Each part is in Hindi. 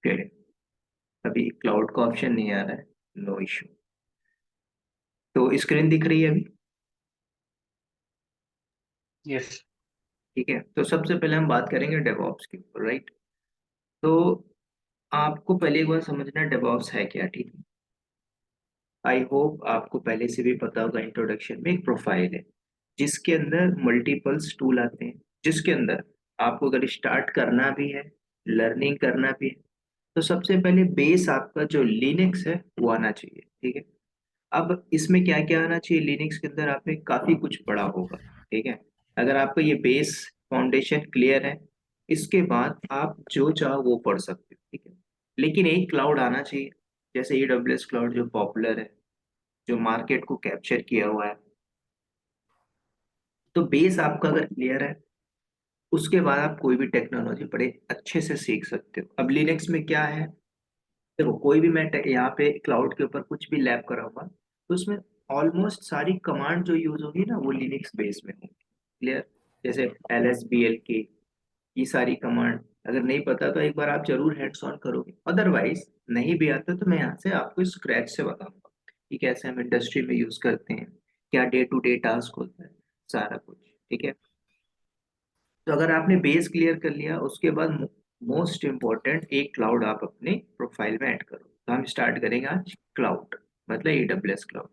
फिर अभी क्लाउड का ऑप्शन नहीं आ रहा है, नो इशू। तो स्क्रीन दिख रही है अभी? यस। ठीक है, तो सबसे पहले हम बात करेंगे डेवऑप्स के ऊपर, राइट? तो आपको पहले एक बार समझना डेवऑप्स है क्या, ठीक है? आई होप आपको पहले से भी पता होगा, इंट्रोडक्शन में एक प्रोफाइल है जिसके अंदर मल्टीपल्स टूल आते हैं, जिसके अंदर आपको अगर स्टार्ट करना भी है, लर्निंग करना भी है, तो सबसे पहले बेस आपका जो लिनक्स है वो आना चाहिए, ठीक है? अब इसमें क्या क्या आना चाहिए, लिनक्स के अंदर आपने काफी कुछ पढ़ा होगा, ठीक है? अगर आपका ये बेस फाउंडेशन क्लियर है, इसके बाद आप जो चाहो वो पढ़ सकते हो, ठीक है? लेकिन एक क्लाउड आना चाहिए, जैसे AWS क्लाउड जो पॉपुलर है, जो मार्केट को कैप्चर किया हुआ है। तो बेस आपका अगर क्लियर है, उसके बाद आप कोई भी टेक्नोलॉजी बड़े अच्छे से सीख सकते हो। अब लिनक्स में क्या है, देखो कोई भी मैं यहाँ पे क्लाउड के ऊपर कुछ भी लैब कराऊंगा, तो उसमें ऑलमोस्ट सारी कमांड जो यूज होगी ना वो लिनक्स बेस में होगी। क्लियर? जैसे LSBLK, ये सारी कमांड अगर नहीं पता तो एक बार आप जरूर हैंड्स ऑन करोगे, अदरवाइज नहीं भी आता तो मैं यहाँ से आपको स्क्रैच से बताऊंगा कि कैसे हम इंडस्ट्री में यूज करते हैं, क्या डे टू डे टास्क होता है, सारा कुछ, ठीक है? तो अगर आपने बेस क्लियर कर लिया, उसके बाद मोस्ट इम्पोर्टेंट एक क्लाउड आप अपने प्रोफाइल में ऐड करो। तो हम स्टार्ट करेंगे आज क्लाउड, मतलब AWS क्लाउड,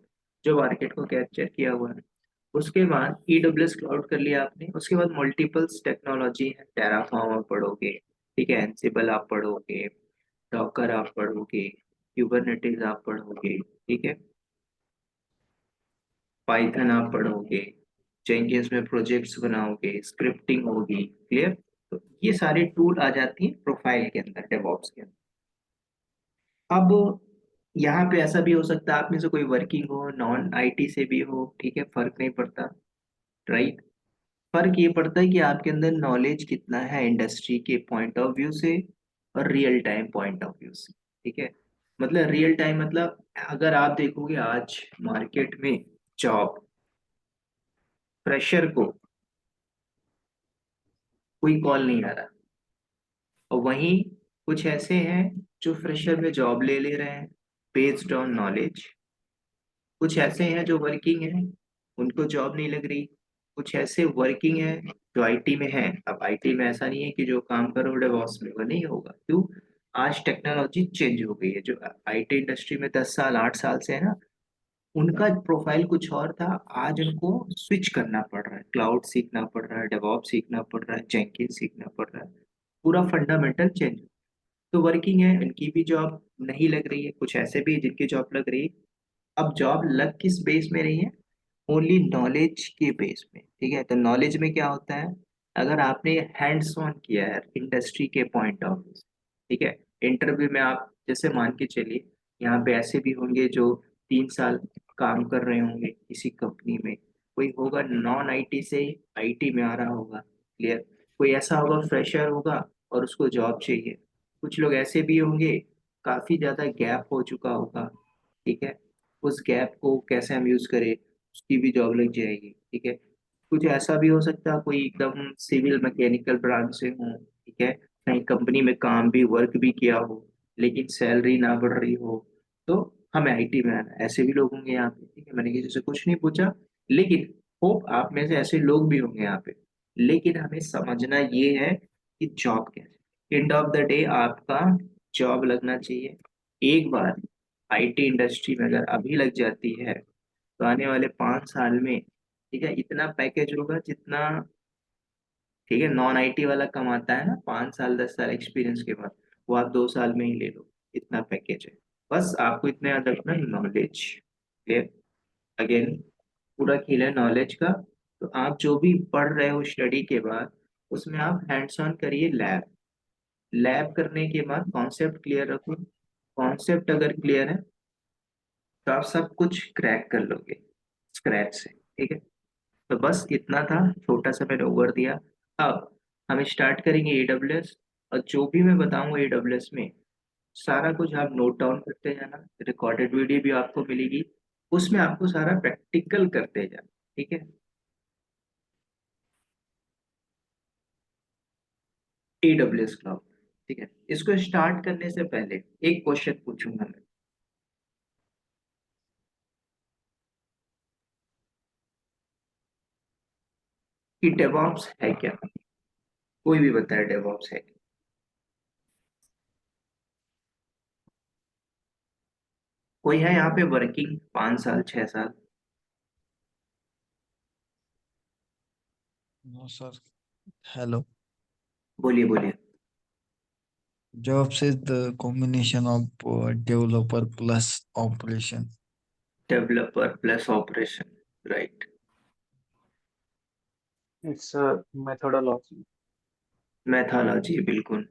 जो मार्केट को कैप्चर किया हुआ है। उसके बाद AWS क्लाउड कर लिया आपने, उसके बाद मल्टीपल्स टेक्नोलॉजी है, टेराफॉर्म आप पढ़ोगे, ठीक है? एंसिबल आप पढ़ोगे, डॉकर आप पढ़ोगे, क्यूबरनेटिस आप पढ़ोगे, ठीक है? पाइथन आप पढ़ोगे, जेंकिंस में प्रोजेक्ट्स बनाओगे, स्क्रिप्टिंग होगी। क्लियर? तो ये सारे टूल आ जाती है प्रोफाइल के अंदर, डेवऑप्स के अंदर। अब यहाँ पे ऐसा भी हो सकता है आप में से कोई वर्किंग हो, नॉन IT से भी हो, ठीक है, फर्क नहीं पड़ता, राइट? फर्क ये पड़ता है कि आपके अंदर नॉलेज कितना है इंडस्ट्री के पॉइंट ऑफ व्यू से और real time point of view से, ठीक है? मतलब रियल टाइम मतलब अगर आप देखोगे आज मार्केट में जॉब, फ्रेशर को कोई कॉल नहीं आ रहा, और वहीं कुछ ऐसे हैं जो फ्रेशर में जॉब ले ले रहे हैं बेस्ड ऑन नॉलेज। कुछ ऐसे हैं जो वर्किंग हैं, उनको जॉब नहीं लग रही। कुछ ऐसे वर्किंग हैं जो IT में हैं। अब IT में ऐसा नहीं है कि जो काम करो डेवॉप्स में वो नहीं होगा, क्यों? आज टेक्नोलॉजी चेंज हो गई है। जो IT इंडस्ट्री में 10 साल 8 साल से है ना, उनका प्रोफाइल कुछ और था, आज उनको स्विच करना पड़ रहा है, क्लाउड सीखना पड़ रहा है, डेवॉप्स सीखना पड़ रहा है, जेंकिन्स सीखना पड़ रहा है, पूरा फंडामेंटल चेंज। तो वर्किंग है, इनकी भी जॉब नहीं लग रही है, कुछ ऐसे भी हैं जिनकी जॉब लग रही है। अब जॉब लग किस बेस में रही है? ओनली नॉलेज के बेस में, ठीक है? तो नॉलेज में क्या होता है, अगर आपने हैंड्स ऑन किया है इंडस्ट्री के पॉइंट ऑफ व्यू से, ठीक है? इंटरव्यू में आप जैसे मान के चलिए, यहाँ पे ऐसे भी होंगे जो 3 साल काम कर रहे होंगे किसी कंपनी में, कोई होगा नॉन IT से IT में आ रहा होगा। क्लियर? कोई ऐसा होगा फ्रेशर होगा और उसको जॉब चाहिए। कुछ लोग ऐसे भी होंगे, काफी ज्यादा गैप हो चुका होगा, ठीक है? उस गैप को कैसे हम यूज करें, उसकी भी जॉब लग जाएगी, ठीक है? कुछ ऐसा भी हो सकता है कोई एकदम सिविल मैकेनिकल ब्रांच से हो, ठीक है, कहीं कंपनी में काम भी वर्क भी किया हो, लेकिन सैलरी ना बढ़ रही हो, तो हमें IT में आना है। ऐसे भी लोग होंगे यहाँ पे, ठीक है? मैंने किसी से कुछ नहीं पूछा, लेकिन होप आप में से ऐसे लोग भी होंगे यहाँ पे। लेकिन हमें समझना ये है कि जॉब क्या है, एंड ऑफ द डे आपका जॉब लगना चाहिए। एक बार IT इंडस्ट्री में अगर अभी लग जाती है, तो आने वाले 5 साल में, ठीक है, इतना पैकेज होगा जितना, ठीक है, नॉन IT वाला कमाता है ना 5 साल 10 साल एक्सपीरियंस के बाद, वो आप 2 साल में ही ले लो, इतना पैकेज है। बस आपको इतना याद रखना, नॉलेज। क्लियर? अगेन, पूरा खेल है नॉलेज का। तो आप जो भी पढ़ रहे हो स्टडी के बाद, उसमें आप हैंड्स ऑन करिए, लैब। लैब करने के बाद कॉन्सेप्ट क्लियर रखो। कॉन्सेप्ट अगर क्लियर है तो आप सब कुछ क्रैक कर लोगे स्क्रैच से, ठीक है? तो बस इतना था, छोटा सा मैंने ओवर दिया। अब हम स्टार्ट करेंगे AWS, और जो भी मैं बताऊंगा AWS में, सारा कुछ आप नोट डाउन करते जाना, रिकॉर्डेड वीडियो भी आपको मिलेगी, उसमें आपको सारा प्रैक्टिकल करते जाना, ठीक है? AWS क्लाउड, ठीक है? इसको स्टार्ट करने से पहले एक क्वेश्चन पूछूंगा मैं कि डेवऑप्स है क्या। कोई भी बताए डेवऑप्स है क्या? कोई है यहाँ पे वर्किंग 5 साल 6 साल? No sir. हेलो। बोलिए बोलिए। DevOps is the combination of developer plus operation. Developer plus operation, right. It's a methodology. Methodology, बिल्कुल।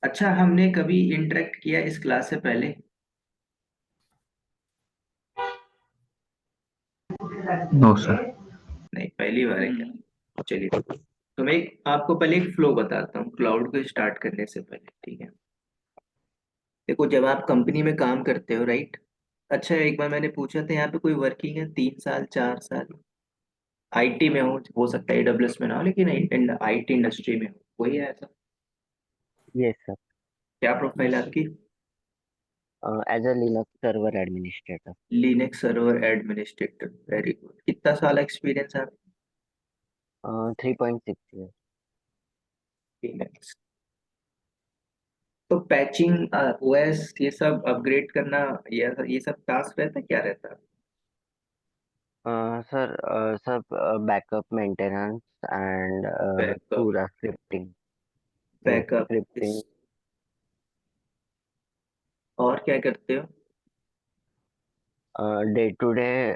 अच्छा, हमने कभी इंटरेक्ट किया इस क्लास से पहले? No, sir. नहीं, पहली बार है क्या? चलिए, तो मैं आपको पहले एक फ्लो बताता हूँ क्लाउड को स्टार्ट करने से पहले, ठीक है। देखो, जब आप कंपनी में काम करते हो, राइट। अच्छा, एक बार मैंने पूछा था यहाँ पे कोई वर्किंग है 3 साल 4 साल? आईटी में हो सकता है एडब्ल्यूएस में ना हो, लेकिन आईटी इंडस्ट्री में हो, कोई है ऐसा? Yes, sir. क्या प्रोफाइल Yes, है sir. आपकी? As a Linux server administrator, Linux server administrator, very good. कितना साल एक्सपीरियंस है? 3.6 years. लिनक्स। तो पैचिंग, ओएस, ये सब अपग्रेड करना, ये सब टास्क रहता है, क्या रहता है? Sir, सब backup maintenance and बैकअप, पूरा scripting. Yes, बैकअप इस, scripting. और क्या करते हो? डे टू डे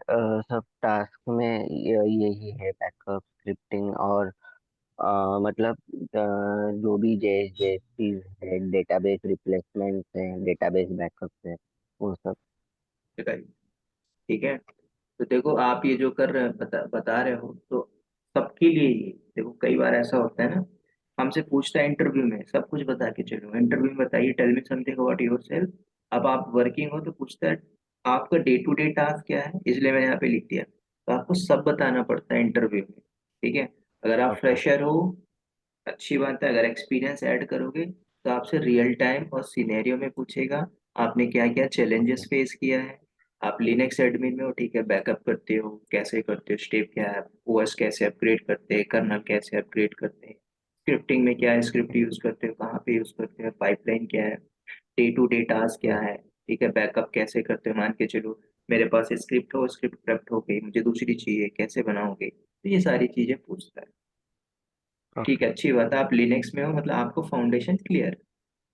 सब टास्क में यही है, बैकअप स्क्रिप्टिंग और मतलब जो भी जे जे चीज है, डेटाबेस रिप्लेसमेंट है, डेटाबेस बैकअप है, वो सब। राइट, ठीक है। तो देखो, आप ये जो कर रहे हैं, बता रहे हो, तो सबके लिए ये, देखो कई बार ऐसा होता है ना, हमसे पूछता है इंटरव्यू में, सब कुछ बता के चलो, इंटरव्यू में बताइए, tell me something about yourself. अब आप वर्किंग हो तो पूछता है आपका डे टू डे टास्क क्या है, इसलिए मैंने यहाँ पे लिख दिया। तो आपको सब बताना पड़ता है इंटरव्यू में, ठीक है। अगर आप ओके। फ्रेशर हो, अच्छी बात है। अगर एक्सपीरियंस ऐड करोगे तो आपसे रियल टाइम और सिनेरियो में पूछेगा, आपने क्या क्या चैलेंजेस ओके। फेस किया है। आप लिनक्स एडमिन में हो, ठीक है, बैकअप करते हो, कैसे करते हो, स्टेप क्या है, ओएस कैसे अपग्रेड करते हैं, कर्नल कैसे अपग्रेड करते हैं, स्क्रिप्टिंग में क्या है, स्क्रिप्ट यूज करते हो, कहाँ पे यूज करते हैं, पाइपलाइन क्या है, डे टू डे टास्क क्या है, ठीक है, बैकअप कैसे करते हो। मान के चलो मेरे पास स्क्रिप्ट हो, स्क्रिप्ट करप्ट हो गई, मुझे दूसरी चाहिए, कैसे बनाओगे, तो ये सारी चीजें पूछता है। ठीक ओके। है, अच्छी बात है, आप लिनक्स में हो, मतलब आपको फाउंडेशन क्लियर।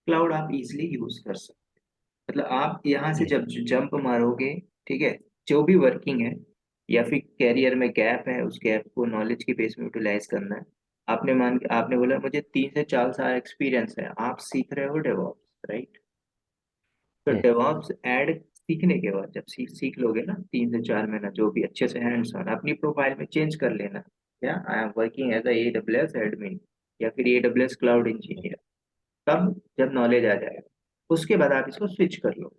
क्लाउड आप इजीली यूज कर सकते, मतलब आप यहाँ से यस। जब जंप मारोगे, ठीक है, जो भी वर्किंग है या फिर कैरियर में गैप है, उस गैप को नॉलेज के बेस में यूटिलाइज करना है। आपने बोला मुझे 3 से 4 साल एक्सपीरियंस है, आप सीख रहे हो डेवॉप्स, राइट। तो यस। डेवॉप्स ऐड सीखने के बाद जब सीख लोगे ना, 3 से 4 महीना जो भी अच्छे से हैंड्स ऑन, अपनी प्रोफाइल में चेंज कर लेना, या I am working as AWS admin या फिर AWS क्लाउड इंजीनियर। तब जब नॉलेज आ जाएगा, उसके बाद आप इसको स्विच कर लो,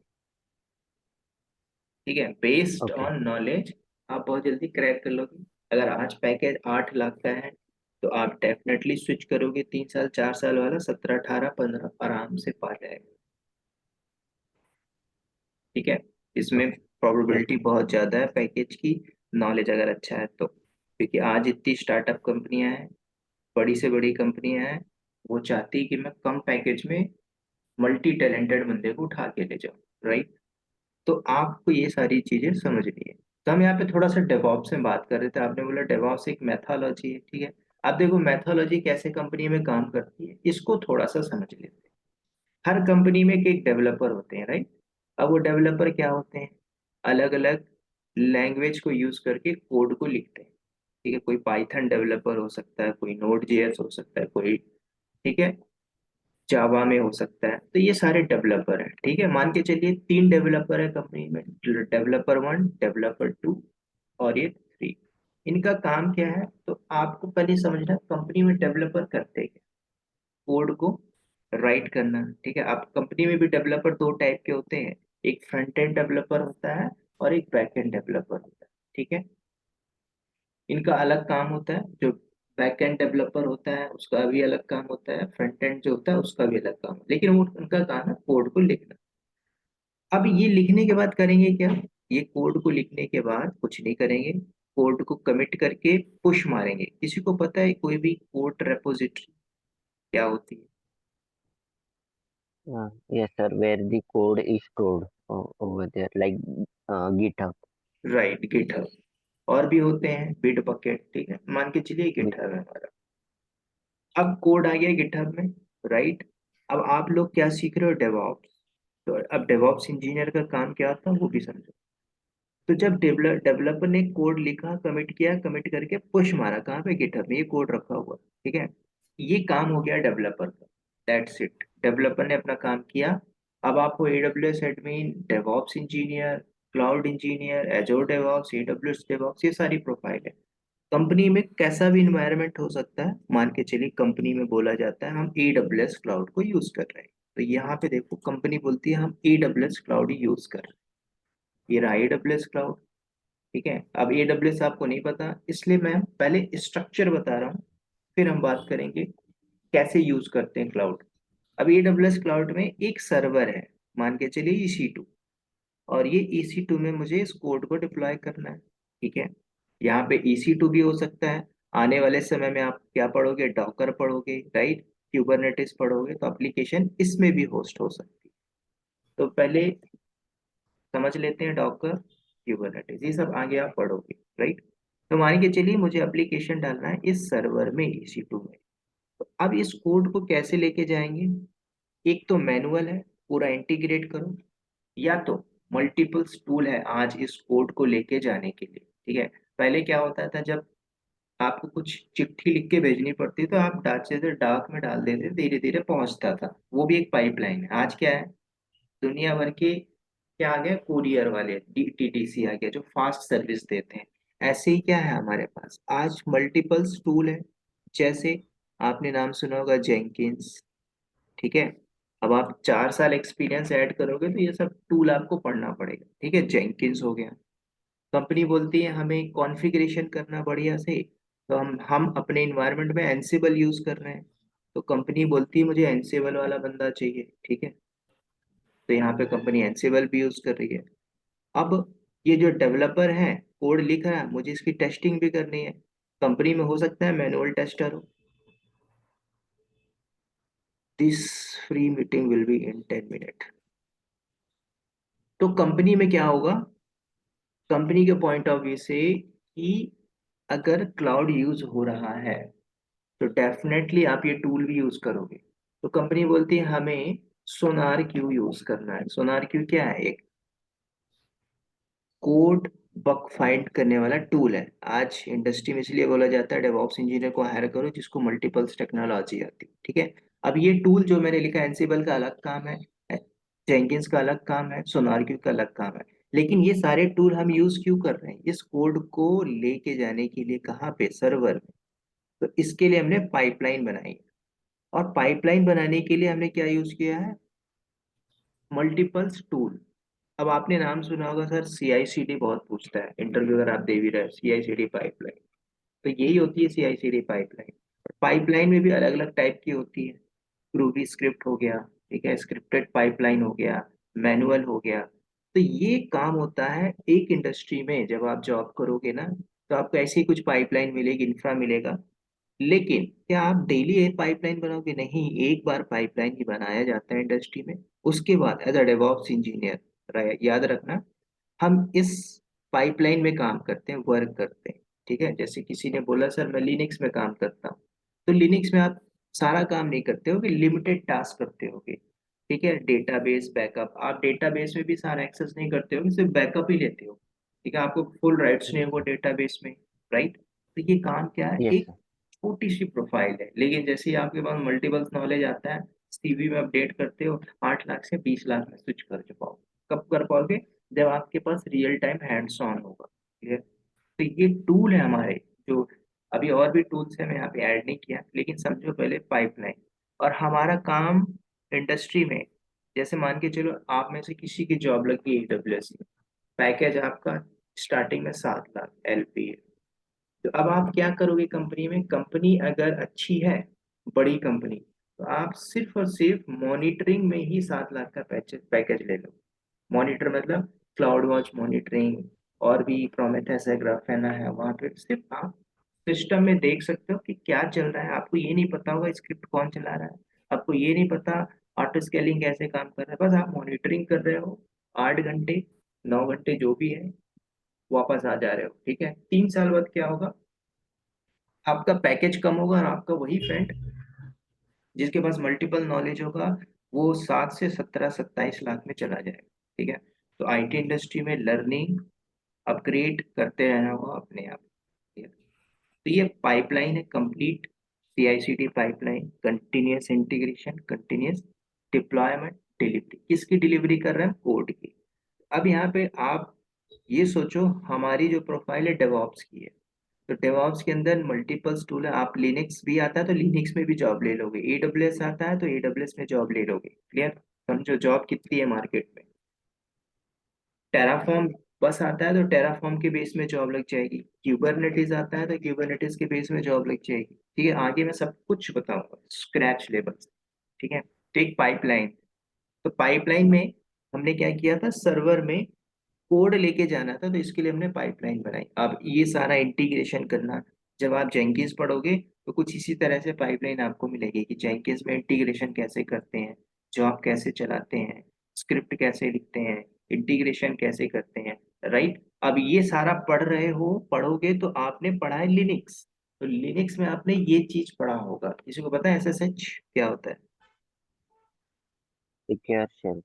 ठीक है, बेस्ड ओके। On knowledge. आप बहुत जल्दी क्रैक कर लोगे। अगर आज पैकेज 8 लाख का है, तो आप डेफिनेटली स्विच करोगे, 3 साल 4 साल वाला 17 18 15 आराम से पा जाएगा, ठीक है। इसमें ओके। यस। प्रोबेबिलिटी बहुत ज़्यादा है पैकेज की, नॉलेज अगर अच्छा है तो, क्योंकि आज इतनी स्टार्टअप कंपनियां हैं, बड़ी से बड़ी कंपनियां हैं, वो चाहती कि मैं कम पैकेज में मल्टी टैलेंटेड बंदे को उठा के ले जाऊं, राइट। तो आपको ये सारी चीजें समझनी है। तो हम यहाँ पे थोड़ा सा डेवॉप्स में बात कर रहे थे, आपने बोला डेवॉप्स एक मैथोलॉजी है, ठीक है। अब देखो मैथोलॉजी कैसे कंपनी में काम करती है, इसको थोड़ा सा समझ लेते हैं। हर कंपनी में एक डेवलपर होते हैं, राइट। अब वो डेवलपर क्या होते हैं, अलग अलग लैंग्वेज को यूज करके कोड को लिखते हैं, ठीक है। कोई पाइथन डेवलपर हो सकता है, कोई नोड जेएस हो सकता है, कोई, ठीक है, जावा में हो सकता है। तो ये सारे डेवलपर हैं, ठीक है। मान के चलिए 3 डेवलपर है कंपनी में, डेवलपर 1, डेवलपर 2 और ये 3। इनका काम क्या है, तो आपको पहले समझना कंपनी में डेवलपर करते क्या, कोड को राइट करना, ठीक है। आप कंपनी में भी डेवलपर 2 टाइप के होते हैं, एक फ्रंट एंड डेवलपर होता है और एक बैक एंड डेवलपर होता है, ठीक है। इनका अलग काम होता है, जो बैक एंड डेवलपर होता है, उसका भी अलग काम होता है, फ्रंट एंड जो होता है उसका भी अलग काम है, लेकिन वो उनका काम है कोड को लिखना। अब ये लिखने के बाद करेंगे क्या? ये कोड को लिखने के बाद कुछ नहीं करेंगे, कोड को कमिट करके पुश मारेंगे। किसी को पता है कोई भी कोड रेपोजिटरी क्या होती है? Yes, sir. Where the code is stored over there, like GitHub. Right, GitHub. और भी होते हैं बिट बकेट, ठीक है, मान के चलिए Bit- गिटहब है हमारा। अब कोड आ गया गिटहब में, राइट। अब आप लोग क्या सीख रहे हो? डेवऑप्स। तो अब डेवऑप्स इंजीनियर का काम क्या होता है वो भी समझो। तो जब डेवलपर ने कोड लिखा, कमिट किया, कमिट करके पुश मारा, कहाँ पे? गिटहब में ये कोड रखा हुआ है, ठीक है। ये काम हो गया डेवलपर का, दैट्स इट। डेवलपर ने अपना काम किया। अब आपको AWS admin, DevOps engineer, cloud engineer, एजोर DevOps, AWS DevOps, ये सारी प्रोफाइल है। कंपनी में कैसा भी इन्वायरमेंट हो सकता है, मान के चलिए कंपनी में बोला जाता है हम एडब्ल्यूएस क्लाउड को यूज कर रहे हैं, तो यहाँ पे देखो कंपनी बोलती है हम एडब्ल्यूएस क्लाउड ही यूज कर रहे हैं। ये रहा एडब्ल्यूएस क्लाउड, ठीक है। अब एडब्ल्यूएस आपको नहीं पता, इसलिए मैं पहले स्ट्रक्चर बता रहा हूँ, फिर हम बात करेंगे कैसे यूज करते हैं क्लाउड। अब एडब्ल्यूएस क्लाउड में एक सर्वर है, मान के चलिए EC2, और ये EC2 में मुझे इस कोड को डिप्लॉय करना है, ठीक है। यहाँ पे EC2 भी हो सकता है। आने वाले समय में आप क्या पढ़ोगे? डॉकर पढ़ोगे, राइट, क्यूबरनेटिस पढ़ोगे, तो एप्लीकेशन इसमें भी होस्ट हो सकती है। तो पहले समझ लेते हैं डॉकर, क्यूबरनेटिस, ये सब आगे आप पढ़ोगे, राइट। तो मान के चलिए मुझे एप्लीकेशन डालना है इस सर्वर में, EC2 में। तो अब इस कोड को कैसे लेके जाएंगे? एक तो मैनुअल है, पूरा इंटीग्रेट करो, या तो मल्टीपल्स टूल है आज इस कोड को लेके जाने के लिए, ठीक है। पहले क्या होता था, जब आपको कुछ चिट्ठी लिख के भेजनी पड़ती तो आप डाक से डाक में डाल देते, धीरे धीरे पहुंचता था, वो भी एक पाइपलाइन है। आज क्या है, दुनिया भर के क्या आ गया, कुरियर वाले, DTDC आ गया, जो फास्ट सर्विस देते हैं। ऐसे ही क्या है हमारे पास आज मल्टीपल्स टूल है। जैसे आपने नाम सुना होगा जेंकिंस, ठीक है। अब आप 4 साल एक्सपीरियंस ऐड करोगे तो ये सब टूल आपको पढ़ना पड़ेगा, ठीक है। जेंकिंस हो गया। कंपनी बोलती है हमें कॉन्फ़िगरेशन करना बढ़िया से, तो हम अपने इन्वायरमेंट में एंसिबल यूज कर रहे हैं, तो कंपनी बोलती है मुझे एंसिबल वाला बंदा चाहिए, ठीक है। तो यहाँ पे कंपनी एंसिबल भी यूज कर रही है। अब ये जो डेवलपर है, कोड लिख रहा है, मुझे इसकी टेस्टिंग भी करनी है। कंपनी में हो सकता है मैनुअल टेस्टर हो। This free meeting will be in 10 minute. तो कंपनी में क्या होगा, कंपनी के पॉइंट ऑफ व्यू से, कि अगर क्लाउड यूज हो रहा है तो डेफिनेटली आप ये टूल भी यूज करोगे। तो कंपनी बोलती है हमें सोनार क्यू यूज करना है। सोनार क्यू क्या है? एक कोड बग फाइंड करने वाला टूल है। आज इंडस्ट्री में इसलिए बोला जाता है डेवऑप्स इंजीनियर को हायर करो जिसको मल्टीपल्स टेक्नोलॉजी आती है, ठीक है। अब ये टूल जो मैंने लिखा, एंसिबल का अलग काम है, जेंकिंस का अलग काम है, सोनारक्यू का अलग काम है, लेकिन ये सारे टूल हम यूज क्यों कर रहे हैं? इस कोड को लेके जाने के लिए, कहाँ पे? सर्वर में। तो इसके लिए हमने पाइपलाइन बनाई, और पाइपलाइन बनाने के लिए हमने क्या यूज किया है? Multiples tool. अब आपने नाम सुना होगा सर, CI/CD बहुत पूछता है इंटरव्यू, अगर आप दे भी रहे हो, CI/CD पाइपलाइन। तो यही होती है CI/CD पाइपलाइन। पाइपलाइन में भी अलग अलग टाइप की होती है। रूबी स्क्रिप्ट हो गया, ठीक है, स्क्रिप्टेड पाइपलाइन हो गया, मैनुअल हो गया। तो ये काम होता है एक इंडस्ट्री में, जब आप जॉब करोगे ना, तो आपको ऐसी ही कुछ पाइपलाइन मिलेगी, इंफ्रा मिलेगा। लेकिन क्या आप डेली एक पाइपलाइन बनाओगे? नहीं, एक बार पाइपलाइन ही बनाया जाता है इंडस्ट्री में। उसके बाद एज अ डेवऑप्स इंजीनियर, याद रखना, हम इस पाइपलाइन में काम करते हैं, वर्क करते हैं, ठीक है। जैसे किसी ने बोला सर मैं लिनक्स में काम करता हूँ, तो लिनक्स में आप सारा काम नहीं करते होगे, लिमिटेड टास्क करते होगे, ठीक है। डेटाबेस बैकअप, आप डेटाबेस में भी सारा एक्सेस नहीं करते होगे, सिर्फ बैकअप ही लेते हो, ठीक है। आपको फुल राइट्स नहीं होगा डेटाबेस में, राइट। तो ये काम क्या है, Yes, एक sir. छोटी सी प्रोफाइल है, लेकिन जैसे ही आपके पास मल्टीपल नॉलेज आता है, CV में अपडेट करते हो, 8 लाख से 20 लाख में स्विच कर पाओ। कब कर पाओगे? जब आपके पास रियल टाइम हैंड्स ऑन होगा, ठीक है। तो ये टूल है हमारे, जो अभी और भी टूल्स है, मैं यहाँ पे ऐड नहीं किया, लेकिन समझो पहले पाइपलाइन। और हमारा काम इंडस्ट्री में, जैसे मान के चलो आप में से किसी की जॉब लगी AWS में, पैकेज आपका स्टार्टिंग में 7 लाख LPA, तो अब आप क्या करोगे कंपनी में, कंपनी अगर अच्छी है, बड़ी कंपनी, तो आप सिर्फ और सिर्फ मॉनिटरिंग में ही 7 लाख का पैकेज पैकेज ले लो। मॉनिटर मतलब क्लाउड वॉच मॉनिटरिंग, और भी प्रोमेथेस है, ग्राफेना है, वहां पे सिर्फ आप सिस्टम में देख सकते हो कि क्या चल रहा है। आपको ये नहीं पता होगा स्क्रिप्ट कौन चला रहा है, आपको ये नहीं पता ऑटो स्केलिंग कैसे काम कर रहा है, बस आप मॉनिटरिंग कर रहे हो 8 घंटे 9 घंटे जो भी है, वापस आ जा रहे हो। ठीक है, 3 साल बाद क्या होगा, आपका पैकेज कम होगा और आपका वही फ्रेंड जिसके पास मल्टीपल नॉलेज होगा, वो 7 से 17 27 लाख में चला जाएगा। ठीक है, तो आईटी इंडस्ट्री में लर्निंग अपग्रेड करते रहना होगा अपने आप। ठीक है? तो ये पाइपलाइन है complete, CI/CD pipeline, continuous integration, continuous deployment, delivery. किसकी डिलीवरी कर रहे हैं, कोड की। अब यहाँ पे आप ये सोचो, हमारी जो प्रोफाइल है डेवऑप्स की है, तो डेवऑप्स के अंदर मल्टीपल टूल है। आप लिनक्स भी आता है तो लिनक्स में भी जॉब ले लोगे, AWS आता है तो AWS में जॉब ले लोगे। क्लियर, समझो जॉब कितनी है मार्केट में। टेराफॉर्म बस आता है तो टेराफॉर्म के बेस में जॉब लग जाएगी, क्यूबरनेटिस आता है तो क्यूबरनेटिस के बेस में जॉब लग जाएगी। ठीक है, आगे मैं सब कुछ बताऊंगा स्क्रैच लेवल से। ठीक है, तो एक पाइपलाइन, तो पाइपलाइन में हमने क्या किया था, सर्वर में कोड लेके जाना था, तो इसके लिए हमने पाइपलाइन बनाई। अब ये सारा इंटीग्रेशन करना, जब आप जेंकिंस पढ़ोगे तो कुछ इसी तरह से पाइपलाइन आपको मिलेगी कि जेंकिंस में इंटीग्रेशन कैसे करते हैं, जॉब कैसे चलाते हैं, स्क्रिप्ट कैसे लिखते हैं, इंटीग्रेशन कैसे करते हैं। राइट, अब ये सारा पढ़ रहे हो, पढ़ोगे तो आपने पढ़ा है लिनक्स, तो लिनक्स में आपने ये चीज पढ़ा होगा। किसी को पता है SSH क्या होता है? Secure shell.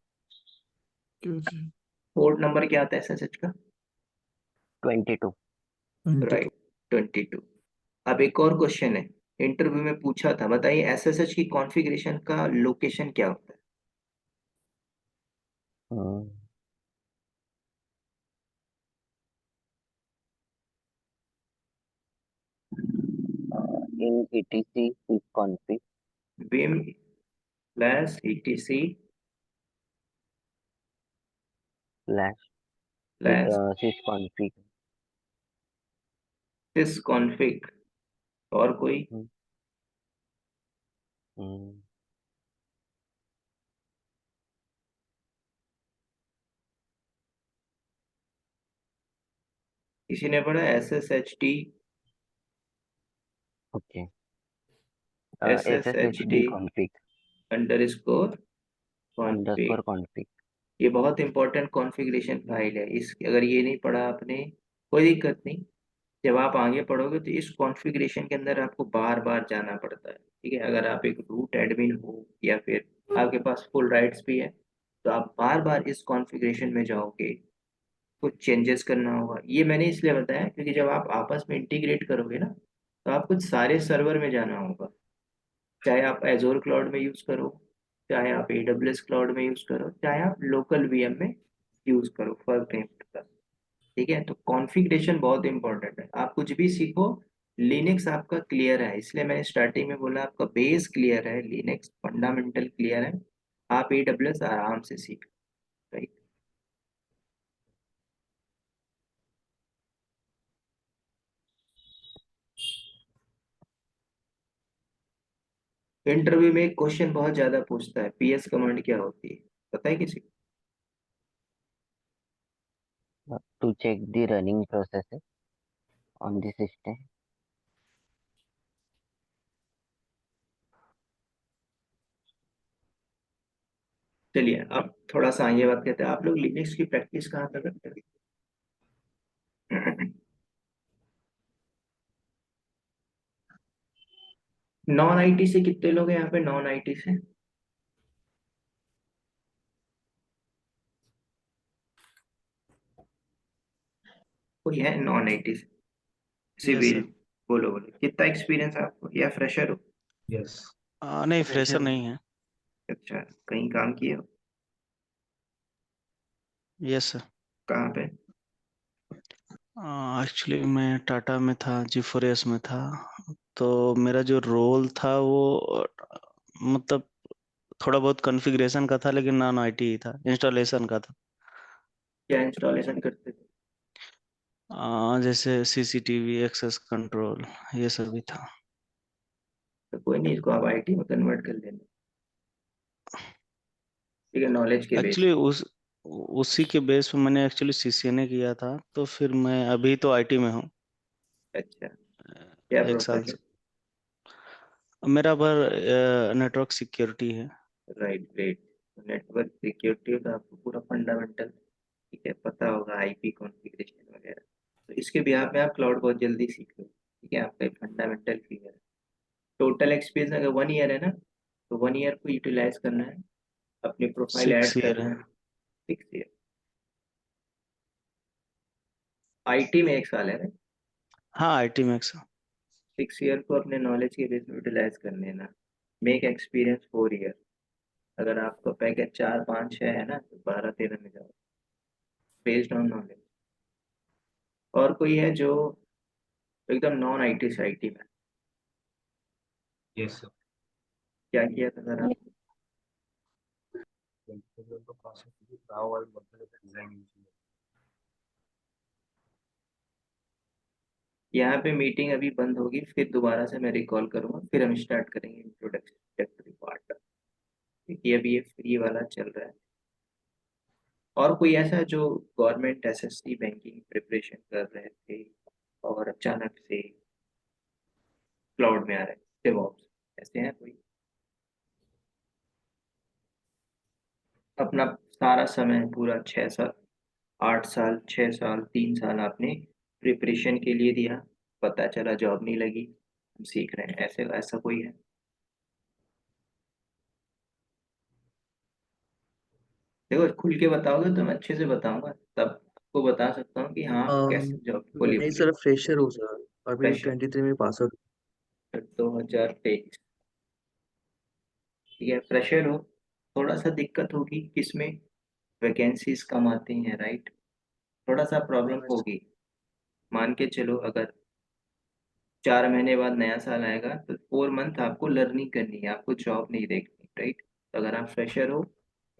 क्योंकि पोर्ट नंबर क्या आता है SSH का? 22। 22। राइट, 22। अब एक और क्वेश्चन है, इंटरव्यू में पूछा था, बताइए SSH की कॉन्फ़िगरेशन का लोकेशन क्या होता है? इन etc config Vim plus ETC slash plus sysconfig। सिस कॉन्फ़िग। और कोई? हम्म, हम्म, किसी ने पढ़ा SSHD? Okay. SSHD sshd config underscore config. underscore config। ये बहुत इंपॉर्टेंट कॉन्फ़िगरेशन फाइल है, इस अगर ये नहीं पढ़ा आपने, कोई दिक्कत नहीं, जब आप आगे पढ़ोगे तो इस कॉन्फ़िगरेशन के अंदर आपको बार बार जाना पड़ता है। ठीक है, अगर आप एक रूट एडमिन हो या फिर आपके पास फुल राइट्स भी है, तो आप बार बार इस कॉन्फ़िगरेशन में जाओगे, कुछ चेंजेस करना होगा। ये मैंने इसलिए बताया क्योंकि जब आप आपस में इंटीग्रेट करोगे ना, तो आप कुछ सारे सर्वर में जाना होगा, चाहे आप एजोर क्लाउड में यूज़ करो, चाहे आप AWS क्लाउड में यूज़ करो, चाहे आप लोकल VM में यूज़ करो, फर्क नहीं पड़ता। ठीक है, तो कॉन्फ़िगरेशन बहुत इंपॉर्टेंट है। आप कुछ भी सीखो, लिनक्स आपका क्लियर है, इसलिए मैंने स्टार्टिंग में बोला आपका बेस क्लियर है, लिनक्स फंडामेंटल क्लियर है, आप AWS आराम से सीख। राइट, इंटरव्यू में एक क्वेश्चन बहुत ज्यादा पूछता है, PS कमांड क्या होती है, पता है किसी को? To check the running processes on the system। चलिए अब थोड़ा सा ये बात कहते हैं, आप लोग लिनक्स की प्रैक्टिस कहाँ तक करते हैं? नॉन IT से कितने लोग हैं यहाँ पे, नॉन IT से? कोई है नॉन IT से? Yes civil? सर। बोलो बोलो, कितना एक्सपीरियंस है आपको, या फ्रेशर हो? Yes. नहीं, फ्रेशर Pressure. नहीं है। अच्छा, कहीं काम किए हो? Yes sir. कहाँ पे? एक्चुअली मैं टाटा में था, G4S में था। तो मेरा जो रोल था वो मतलब थोड़ा बहुत कॉन्फ़िगरेशन का था, लेकिन नॉन आईटी ही था, इंस्टॉलेशन का था। क्या इंस्टॉलेशन करते थे? जैसे सीसीटीवी, एक्सेस कंट्रोल, ये सब भी था। तो कोई नहीं, इसको आप आईटी में कन्वर्ट कर लेना, ठीक है, नॉलेज के बेस एक्चुअली उसी के बेस पे मैंने एक्चुअली सीसीएनए किया था, तो फिर मैं अभी तो आईटी में हूँ। पे। अच्छा, क्या 1 साल प्रोफाइल? से मेरा पर नेटवर्क सिक्योरिटी है। Right, great. नेटवर्क सिक्योरिटी का आपको पूरा फंडामेंटल, ठीक है, पता होगा, आईपी कॉन्फ़िगरेशन वगैरह। तो इसके बिहाफ में आप क्लाउड बहुत जल्दी सीख लो, ठीक है, आपका फंडामेंटल क्लियर है। टोटल एक्सपीरियंस अगर 1 ईयर है ना, तो 1 ईयर को यूटिलाइज करना है, अपनी प्रोफाइल ऐड 6 ईयर करना है। है। 6 ईयर, आईटी में 1 साल है ना। हाँ, आईटी में 1 साल। 6 ईयर को अपने नॉलेज के बेस में यूटिलाइज कर लेना। Make experience 4 year. अगर आपका पैकेज 4, 5, 6 है ना, तो 12, 13 में जाओ, बेस्ड ऑन नॉलेज। और कोई है जो एकदम नॉन आईटी से आईटी में? Yes sir. क्या किया था सर आपने? यहाँ पे मीटिंग अभी बंद होगी, फिर दोबारा से मैं रिकॉल करूँगा, फिर हम स्टार्ट करेंगे इंट्रोडक्टरी पार्ट, क्योंकि अभी ये फ्री वाला चल रहा है। और कोई ऐसा जो गवर्नमेंट एसएससी बैंकिंग प्रिपरेशन कर रहे थे और अचानक से क्लाउड में आ रहे हैं, डेवऑप्स, ऐसे हैं कोई? अपना सारा समय पूरा 6 साल, 8 साल, 6 साल, 3 साल आपने प्रिपरेशन के लिए दिया, पता चला जॉब नहीं लगी, हम सीख रहे हैं, ऐसे ऐसा कोई है? देखो, खुल के बताओगे तो मैं अच्छे से बताऊंगा, तब आपको बता सकता हूँ कि हाँ कैसे जॉब खोली नहीं होगी। सर, फ्रेशर हूँ सर। अभी फ्रेशर, 23 में पास आउट। 2023, ठीक है, फ्रेशर हो, थोड़ा सा दिक्कत होगी किसमें, वैकेंसीज कम आती हैं, राइट, थोड़ा सा प्रॉब्लम होगी। मान के चलो, अगर 4 महीने बाद नया साल आएगा तो 4 मंथ आपको लर्निंग करनी है, आपको जॉब नहीं देखनी, राइट। तो अगर आप फ्रेशर हो,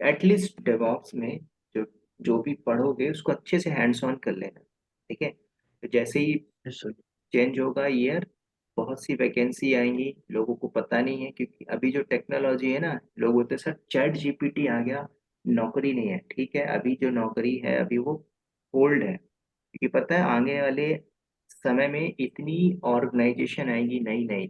एटलीस्ट डेवऑप्स में जो जो भी पढ़ोगे उसको अच्छे से हैंड्स ऑन कर लेना, ठीक है। तो जैसे ही यस सर। चेंज होगा ईयर, बहुत सी वैकेंसी आएंगी, लोगों को पता नहीं है, क्योंकि अभी जो टेक्नोलॉजी है ना, लोग बोलते हैं सर चैट जीपीटी आ गया, नौकरी नहीं है, ठीक है, अभी जो नौकरी है अभी वो ओल्ड है, क्योंकि पता है आगे वाले समय में इतनी ऑर्गेनाइजेशन आएंगी नई नई,